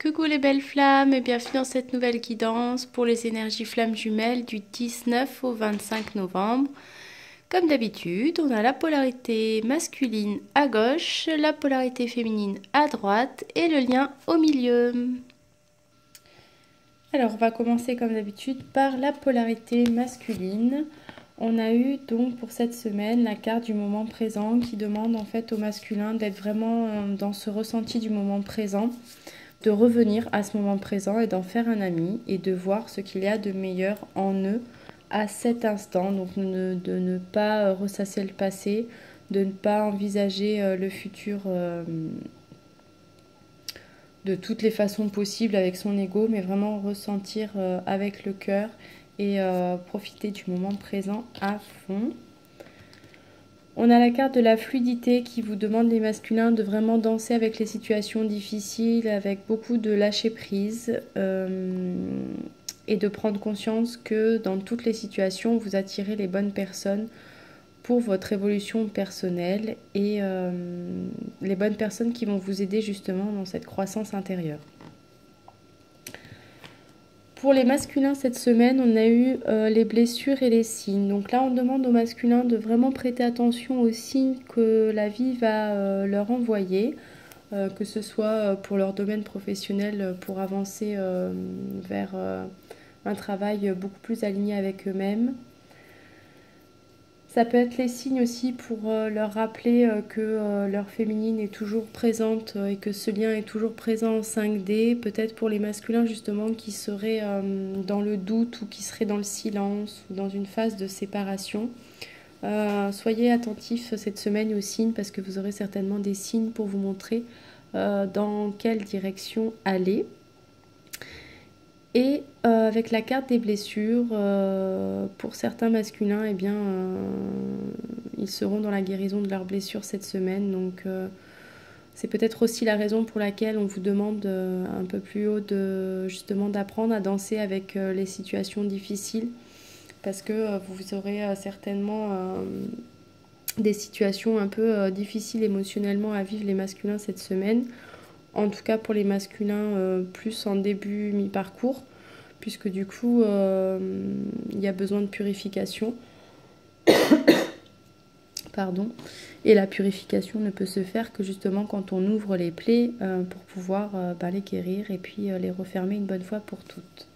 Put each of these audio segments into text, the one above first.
Coucou les belles flammes et bienvenue dans cette nouvelle guidance pour les énergies flammes jumelles du 19 au 25 novembre. Comme d'habitude, on a la polarité masculine à gauche, la polarité féminine à droite et le lien au milieu. Alors on va commencer comme d'habitude par la polarité masculine. On a eu donc pour cette semaine la carte du moment présent qui demande en fait au masculin d'être vraiment dans ce ressenti du moment présent, de revenir à ce moment présent et d'en faire un ami et de voir ce qu'il y a de meilleur en eux à cet instant. Donc de ne pas ressasser le passé, de ne pas envisager le futur de toutes les façons possibles avec son ego, mais vraiment ressentir avec le cœur et profiter du moment présent à fond. On a la carte de la fluidité qui vous demande les masculins de vraiment danser avec les situations difficiles, avec beaucoup de lâcher prise et de prendre conscience que dans toutes les situations, vous attirez les bonnes personnes pour votre évolution personnelle et les bonnes personnes qui vont vous aider justement dans cette croissance intérieure. Pour les masculins cette semaine, on a eu les blessures et les signes. Donc là, on demande aux masculins de vraiment prêter attention aux signes que la vie va leur envoyer, que ce soit pour leur domaine professionnel, pour avancer vers un travail beaucoup plus aligné avec eux-mêmes. Ça peut être les signes aussi pour leur rappeler que leur féminine est toujours présente et que ce lien est toujours présent en 5D. Peut-être pour les masculins justement qui seraient dans le doute ou qui seraient dans le silence ou dans une phase de séparation. Soyez attentifs cette semaine aux signes parce que vous aurez certainement des signes pour vous montrer dans quelle direction aller. Et avec la carte des blessures, pour certains masculins, eh bien, ils seront dans la guérison de leurs blessures cette semaine. Donc, c'est peut-être aussi la raison pour laquelle on vous demande un peu plus haut justement d'apprendre à danser avec les situations difficiles. Parce que vous aurez certainement des situations un peu difficiles émotionnellement à vivre les masculins cette semaine. En tout cas pour les masculins plus en début mi-parcours, puisque du coup il y a besoin de purification. Pardon. Et la purification ne peut se faire que justement quand on ouvre les plaies pour pouvoir les guérir et puis les refermer une bonne fois pour toutes.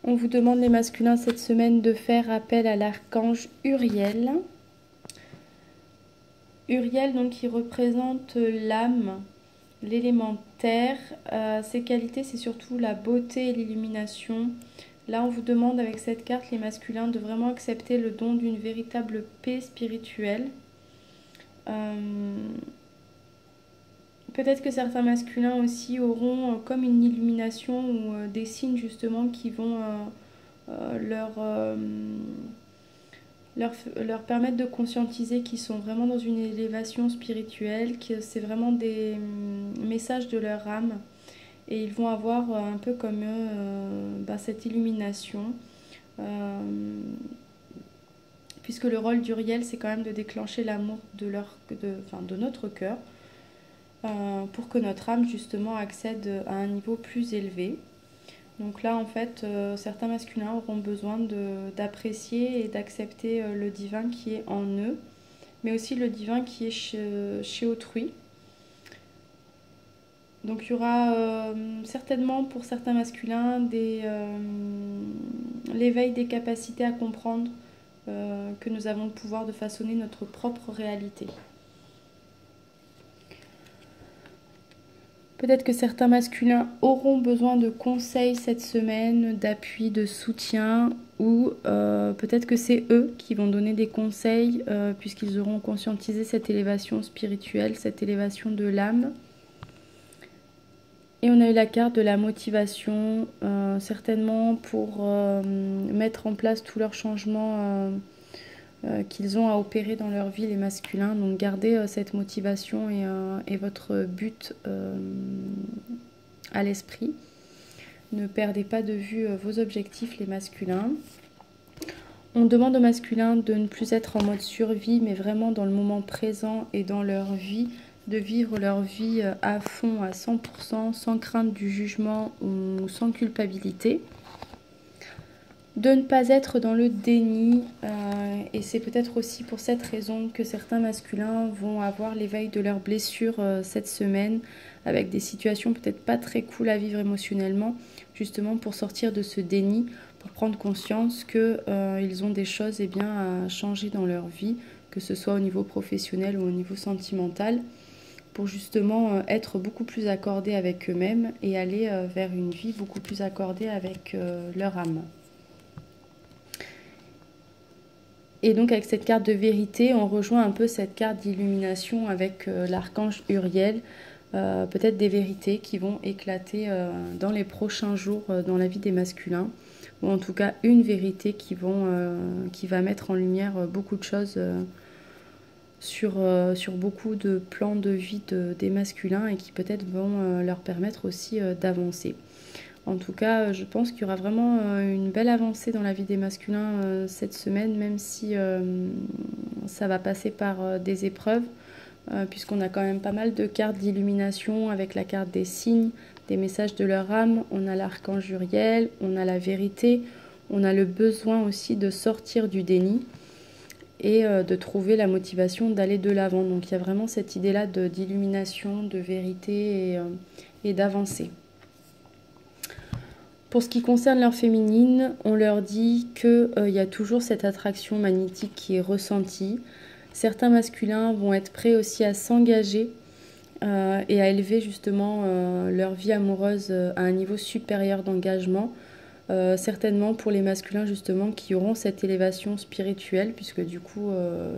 On vous demande les masculins cette semaine de faire appel à l'archange Uriel. Uriel, donc, qui représente l'âme, l'élément terre. Ses qualités, c'est surtout la beauté et l'illumination. Là, on vous demande avec cette carte, les masculins, de vraiment accepter le don d'une véritable paix spirituelle. Peut-être que certains masculins aussi auront comme une illumination ou des signes justement qui vont leur permettre de conscientiser qu'ils sont vraiment dans une élévation spirituelle, que c'est vraiment des messages de leur âme. Et ils vont avoir un peu comme eux cette illumination. Puisque le rôle d'Uriel, c'est quand même de déclencher l'amour de notre cœur pour que notre âme justement accède à un niveau plus élevé. Donc là, en fait, certains masculins auront besoin d'apprécier et d'accepter le divin qui est en eux, mais aussi le divin qui est chez autrui. Donc il y aura certainement pour certains masculins l'éveil des capacités à comprendre que nous avons le pouvoir de façonner notre propre réalité. Peut-être que certains masculins auront besoin de conseils cette semaine, d'appui, de soutien, ou peut-être que c'est eux qui vont donner des conseils puisqu'ils auront conscientisé cette élévation spirituelle, cette élévation de l'âme. Et on a eu la carte de la motivation, certainement pour mettre en place tous leurs changements qu'ils ont à opérer dans leur vie, les masculins. Donc gardez cette motivation et votre but à l'esprit. Ne perdez pas de vue vos objectifs, les masculins. On demande aux masculins de ne plus être en mode survie, mais vraiment dans le moment présent et dans leur vie, de vivre leur vie à fond, à 100%, sans crainte du jugement ou sans culpabilité. De ne pas être dans le déni, et c'est peut-être aussi pour cette raison que certains masculins vont avoir l'éveil de leurs blessures cette semaine, avec des situations peut-être pas très cool à vivre émotionnellement, justement pour sortir de ce déni, pour prendre conscience qu'ils ont des choses à changer dans leur vie, que ce soit au niveau professionnel ou au niveau sentimental, pour justement être beaucoup plus accordés avec eux-mêmes et aller vers une vie beaucoup plus accordée avec leur âme. Et donc avec cette carte de vérité, on rejoint un peu cette carte d'illumination avec l'archange Uriel, peut-être des vérités qui vont éclater dans les prochains jours dans la vie des masculins, ou en tout cas une vérité qui va mettre en lumière beaucoup de choses sur beaucoup de plans de vie des masculins et qui peut-être vont leur permettre aussi d'avancer. En tout cas, je pense qu'il y aura vraiment une belle avancée dans la vie des masculins cette semaine, même si ça va passer par des épreuves, puisqu'on a quand même pas mal de cartes d'illumination avec la carte des signes, des messages de leur âme. On a l'archange Uriel, on a la vérité, on a le besoin aussi de sortir du déni et de trouver la motivation d'aller de l'avant. Donc il y a vraiment cette idée-là d'illumination, de vérité et d'avancer. Pour ce qui concerne leur féminine, on leur dit qu'il y a toujours cette attraction magnétique qui est ressentie. Certains masculins vont être prêts aussi à s'engager et à élever justement leur vie amoureuse à un niveau supérieur d'engagement. Certainement pour les masculins justement qui auront cette élévation spirituelle, puisque du coup,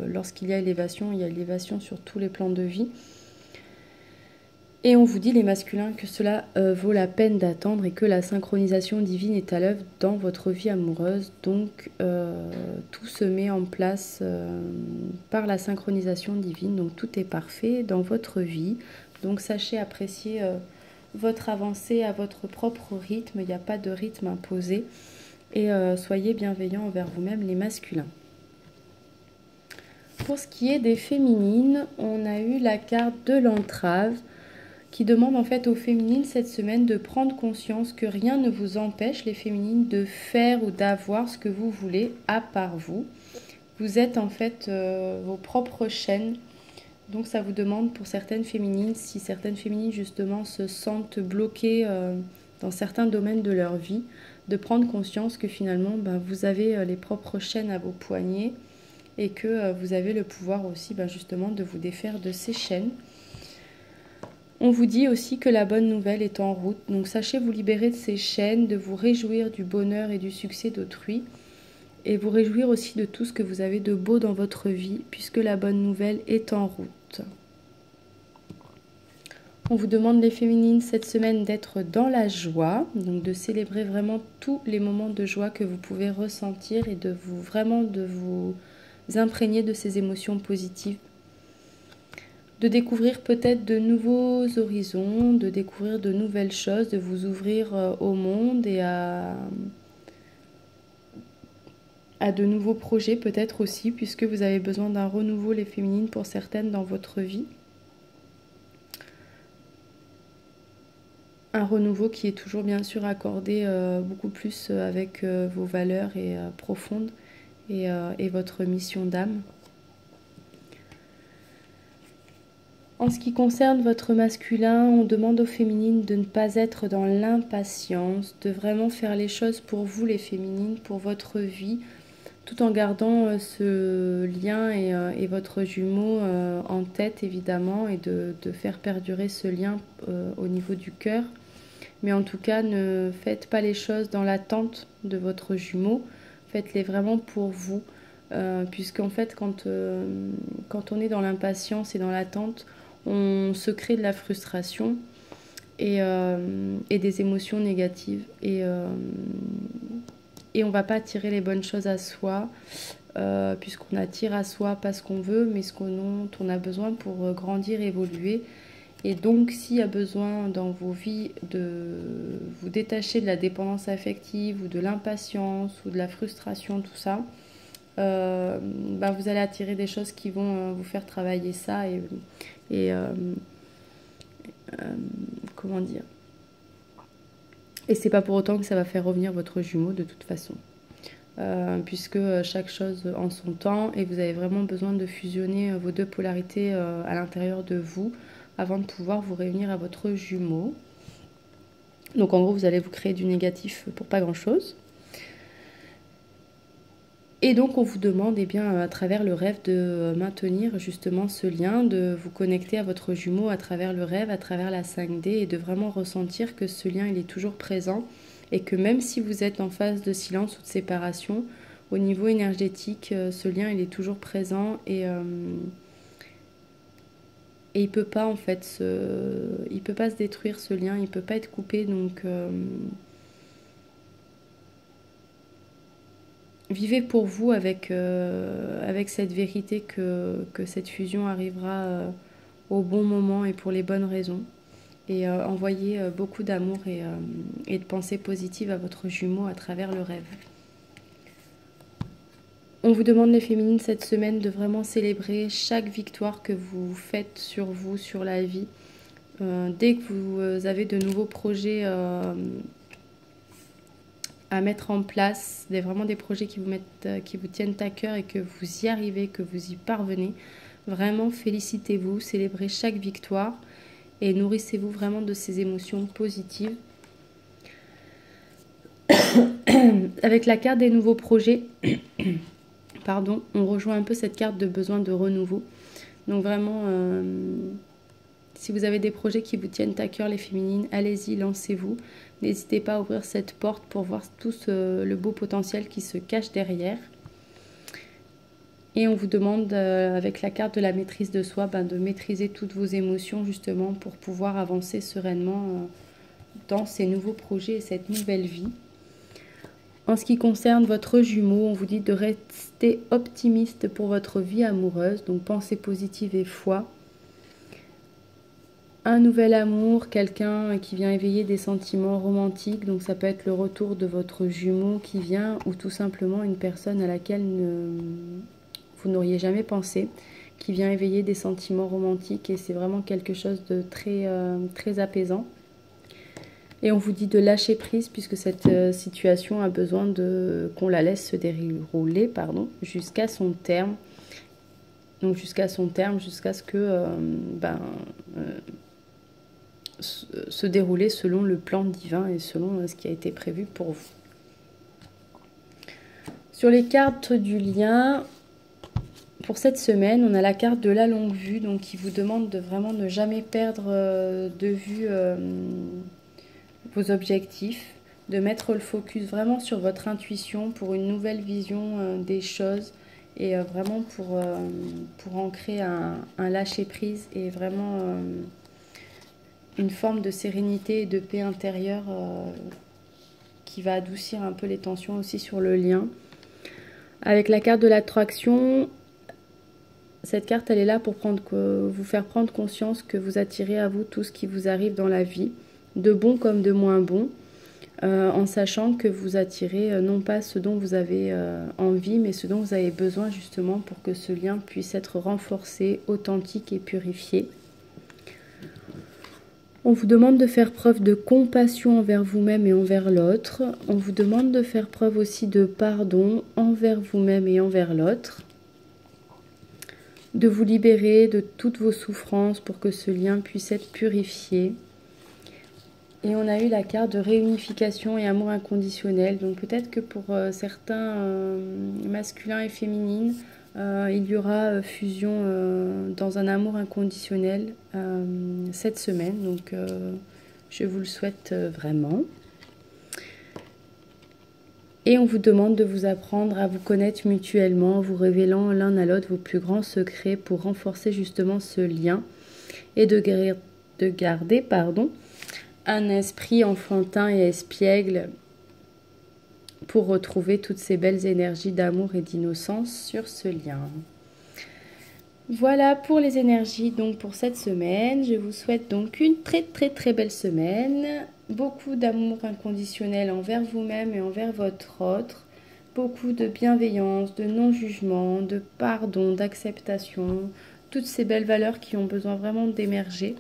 lorsqu'il y a élévation, il y a élévation sur tous les plans de vie. Et on vous dit, les masculins, que cela vaut la peine d'attendre et que la synchronisation divine est à l'œuvre dans votre vie amoureuse. Donc, tout se met en place par la synchronisation divine. Donc, tout est parfait dans votre vie. Donc, sachez apprécier votre avancée à votre propre rythme. Il n'y a pas de rythme imposé. Et soyez bienveillants envers vous-même, les masculins. Pour ce qui est des féminines, on a eu la carte de l'entrave, qui demande en fait aux féminines cette semaine de prendre conscience que rien ne vous empêche, les féminines, de faire ou d'avoir ce que vous voulez à part vous. Vous êtes en fait vos propres chaînes. Donc ça vous demande pour certaines féminines, si certaines féminines justement se sentent bloquées dans certains domaines de leur vie, de prendre conscience que finalement vous avez les propres chaînes à vos poignets et que vous avez le pouvoir aussi justement de vous défaire de ces chaînes. On vous dit aussi que la bonne nouvelle est en route, donc sachez vous libérer de ces chaînes, de vous réjouir du bonheur et du succès d'autrui, et vous réjouir aussi de tout ce que vous avez de beau dans votre vie, puisque la bonne nouvelle est en route. On vous demande, les féminines, cette semaine d'être dans la joie, donc de célébrer vraiment tous les moments de joie que vous pouvez ressentir et de vous imprégner de ces émotions positives. De découvrir peut-être de nouveaux horizons, de découvrir de nouvelles choses, de vous ouvrir au monde et à de nouveaux projets peut-être aussi, puisque vous avez besoin d'un renouveau, les féminines, pour certaines dans votre vie. Un renouveau qui est toujours bien sûr accordé beaucoup plus avec vos valeurs et profondes et votre mission d'âme. En ce qui concerne votre masculin, on demande aux féminines de ne pas être dans l'impatience, de vraiment faire les choses pour vous, les féminines, pour votre vie, tout en gardant ce lien et votre jumeau en tête évidemment, et de faire perdurer ce lien au niveau du cœur. Mais en tout cas, ne faites pas les choses dans l'attente de votre jumeau, faites-les vraiment pour vous, puisqu'en fait quand on est dans l'impatience et dans l'attente, on se crée de la frustration et des émotions négatives. Et on ne va pas attirer les bonnes choses à soi, puisqu'on attire à soi pas ce qu'on veut, mais ce dont on a besoin pour grandir, évoluer. Et donc, s'il y a besoin dans vos vies de vous détacher de la dépendance affective ou de l'impatience ou de la frustration, tout ça, vous allez attirer des choses qui vont vous faire travailler ça, et Et comment dire? Et c'est pas pour autant que ça va faire revenir votre jumeau de toute façon. Puisque chaque chose en son temps et vous avez vraiment besoin de fusionner vos deux polarités à l'intérieur de vous avant de pouvoir vous réunir à votre jumeau. Donc en gros, vous allez vous créer du négatif pour pas grand-chose. Et donc on vous demande à travers le rêve de maintenir justement ce lien, de vous connecter à votre jumeau à travers le rêve, à travers la 5D et de vraiment ressentir que ce lien il est toujours présent et que même si vous êtes en phase de silence ou de séparation, au niveau énergétique, ce lien il est toujours présent et il peut pas en fait il peut pas se détruire ce lien, il peut pas être coupé donc vivez pour vous avec cette vérité que cette fusion arrivera au bon moment et pour les bonnes raisons. Et envoyez beaucoup d'amour et de pensées positives à votre jumeau à travers le rêve. On vous demande les féminines cette semaine de vraiment célébrer chaque victoire que vous faites sur vous, sur la vie. Dès que vous avez de nouveaux projets à mettre en place, vraiment des projets qui vous tiennent à cœur et que vous y arrivez, que vous y parvenez. Vraiment, félicitez-vous, célébrez chaque victoire et nourrissez-vous vraiment de ces émotions positives. Avec la carte des nouveaux projets, pardon, on rejoint un peu cette carte de besoin de renouveau. Donc vraiment, si vous avez des projets qui vous tiennent à cœur, les féminines, allez-y, lancez-vous. N'hésitez pas à ouvrir cette porte pour voir tout le beau potentiel qui se cache derrière. Et on vous demande, avec la carte de la maîtrise de soi, de maîtriser toutes vos émotions justement pour pouvoir avancer sereinement dans ces nouveaux projets et cette nouvelle vie. En ce qui concerne votre jumeau, on vous dit de rester optimiste pour votre vie amoureuse, donc pensée positive et foi. Un nouvel amour, quelqu'un qui vient éveiller des sentiments romantiques, donc ça peut être le retour de votre jumeau qui vient ou tout simplement une personne à laquelle vous n'auriez jamais pensé, qui vient éveiller des sentiments romantiques et c'est vraiment quelque chose de très, très apaisant. Et on vous dit de lâcher prise puisque cette situation a besoin qu'on la laisse se dérouler jusqu'à son terme. Donc jusqu'à son terme, jusqu'à ce que se dérouler selon le plan divin et selon ce qui a été prévu pour vous. Sur les cartes du lien, pour cette semaine, on a la carte de la longue vue, donc qui vous demande de vraiment ne jamais perdre de vue vos objectifs, de mettre le focus vraiment sur votre intuition pour une nouvelle vision des choses et vraiment pour ancrer un lâcher-prise et vraiment une forme de sérénité et de paix intérieure qui va adoucir un peu les tensions aussi sur le lien. Avec la carte de l'attraction, cette carte elle est là pour vous faire prendre conscience que vous attirez à vous tout ce qui vous arrive dans la vie, de bon comme de moins bon, en sachant que vous attirez non pas ce dont vous avez envie, mais ce dont vous avez besoin justement pour que ce lien puisse être renforcé, authentique et purifié. On vous demande de faire preuve de compassion envers vous-même et envers l'autre. On vous demande de faire preuve aussi de pardon envers vous-même et envers l'autre. De vous libérer de toutes vos souffrances pour que ce lien puisse être purifié. Et on a eu la carte de réunification et amour inconditionnel. Donc peut-être que pour certains masculins et féminines, il y aura fusion dans un amour inconditionnel cette semaine. Donc je vous le souhaite vraiment. Et on vous demande de vous apprendre à vous connaître mutuellement, en vous révélant l'un à l'autre vos plus grands secrets pour renforcer justement ce lien et de garder un esprit enfantin et espiègle pour retrouver toutes ces belles énergies d'amour et d'innocence sur ce lien. Voilà pour les énergies donc pour cette semaine. Je vous souhaite donc une très très très belle semaine. Beaucoup d'amour inconditionnel envers vous-même et envers votre autre. Beaucoup de bienveillance, de non-jugement, de pardon, d'acceptation, toutes ces belles valeurs qui ont besoin vraiment d'émerger.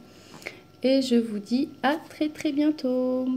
Et je vous dis à très très bientôt.